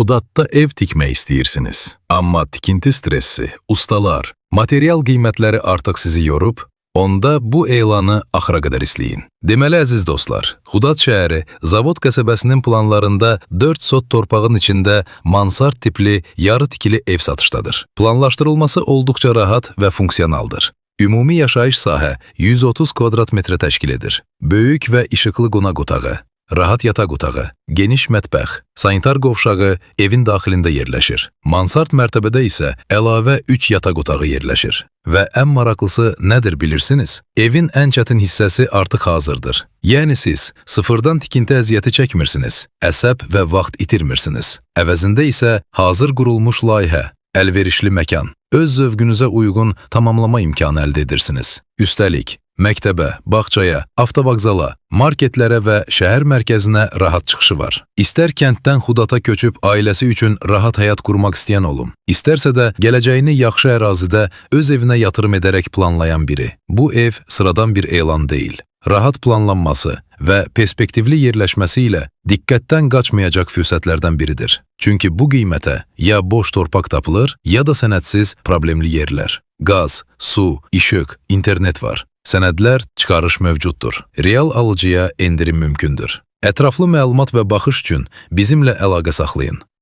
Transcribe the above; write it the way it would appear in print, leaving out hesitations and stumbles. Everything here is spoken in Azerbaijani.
Xudatda ev tikmək istəyirsiniz. Amma tikinti stressi, ustalar, material qiymətləri artıq sizi yorub, onda bu elanı axıra qədər izləyin. Deməli, əziz dostlar, Xudat şəhəri Zavod qəsəbəsinin planlarında 4 sot torpağın içində mansard tipli, yarı tikili ev satışdadır. Planlaşdırılması olduqca rahat və funksionaldır. Ümumi yaşayış sahə 130 kvadrat metrə təşkil edir. Böyük və işıqlı qonaq otağı, rahat yataq otağı, geniş mətbəx, sanitar qovşağı evin daxilində yerləşir. Mansard mərtəbədə isə əlavə 3 yataq otağı yerləşir. Və ən maraqlısı nədir bilirsiniz? Evin ən çətin hissəsi artıq hazırdır. Yəni siz sıfırdan tikinti əziyyəti çəkmirsiniz, əsəb və vaxt itirmirsiniz. Əvəzində isə hazır qurulmuş layihə, əlverişli məkan, öz zövqünüzə uyğun tamamlama imkanı əldə edirsiniz. Üstəlik, məktəbə, bağçaya, avtovağzala, marketlərə və şəhər mərkəzinə rahat çıxışı var. İstər kənddən Xudata köçüb ailəsi üçün rahat həyat qurmaq istəyən olun, istərsə də gələcəyini yaxşı ərazidə öz evinə yatırım edərək planlayan biri. Bu ev sıradan bir elan deyil. Rahat planlanması və perspektivli yerləşməsi ilə diqqətdən qaçmayacaq fürsətlərdən biridir. Çünki bu qiymətə ya boş torpaq tapılır, ya da sənədsiz problemli yerlər. Qaz, su, işıq, internet var. Sənədlər, çıxarış mövcuddur. Real alıcıya endirim mümkündür. Ətraflı məlumat və baxış üçün bizimlə əlaqə saxlayın.